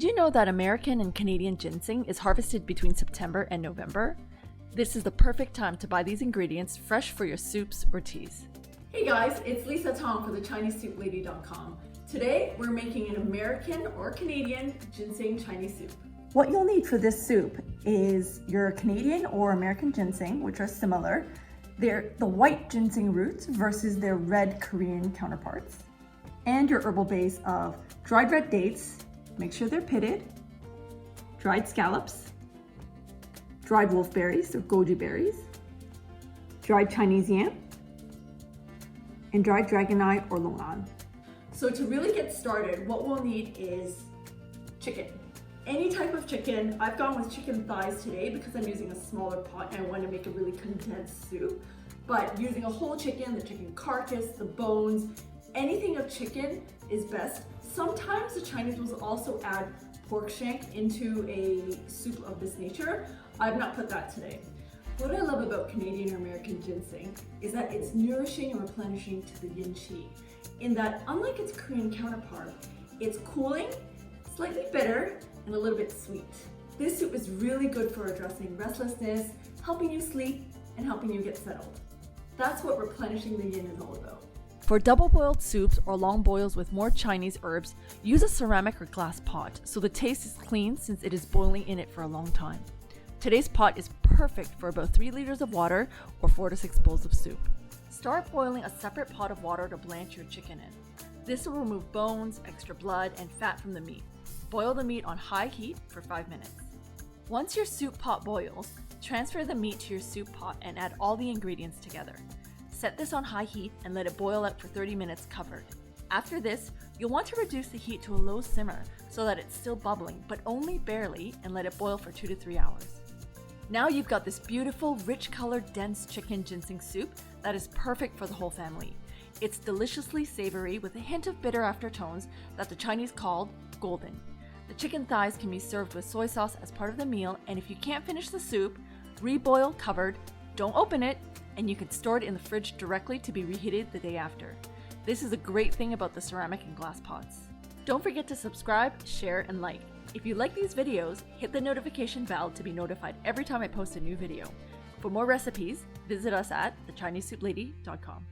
Do you know that American and Canadian ginseng is harvested between September and November? This is the perfect time to buy these ingredients fresh for your soups or teas. Hey guys, it's Lisa Tong for TheChineseSoupLady.com. Today we're making an American or Canadian ginseng Chinese soup. What you'll need for this soup is your Canadian or American ginseng, which are similar. They're the white ginseng roots versus their red Korean counterparts. And your herbal base of dried red dates, make sure they're pitted, dried scallops, dried wolfberries or goji berries, dried Chinese yam, and dried dragon eye or longan. So to really get started, what we'll need is chicken. Any type of chicken. I've gone with chicken thighs today because I'm using a smaller pot and I want to make a really condensed soup. But using a whole chicken, the chicken carcass, the bones, anything of chicken is best. Sometimes the Chinese will also add pork shank into a soup of this nature. I've not put that today. What I love about Canadian or American ginseng is that it's nourishing and replenishing to the yin qi. In that, unlike its Korean counterpart, it's cooling, slightly bitter, and a little bit sweet. This soup is really good for addressing restlessness, helping you sleep, and helping you get settled. That's what replenishing the yin is all about. For double boiled soups or long boils with more Chinese herbs, use a ceramic or glass pot so the taste is clean since it is boiling in it for a long time. Today's pot is perfect for about 3 liters of water or 4 to 6 bowls of soup. Start boiling a separate pot of water to blanch your chicken in. This will remove bones, extra blood, and fat from the meat. Boil the meat on high heat for 5 minutes. Once your soup pot boils, transfer the meat to your soup pot and add all the ingredients together. Set this on high heat and let it boil up for 30 minutes covered. After this, you'll want to reduce the heat to a low simmer so that it's still bubbling, but only barely, and let it boil for 2 to 3 hours. Now you've got this beautiful, rich colored, dense chicken ginseng soup that is perfect for the whole family. It's deliciously savory with a hint of bitter aftertones that the Chinese called golden. The chicken thighs can be served with soy sauce as part of the meal, and if you can't finish the soup, reboil covered, don't open it, and you can store it in the fridge directly to be reheated the day after. This is a great thing about the ceramic and glass pots. Don't forget to subscribe, share, and like. If you like these videos, hit the notification bell to be notified every time I post a new video. For more recipes, visit us at TheChineseSoupLady.com.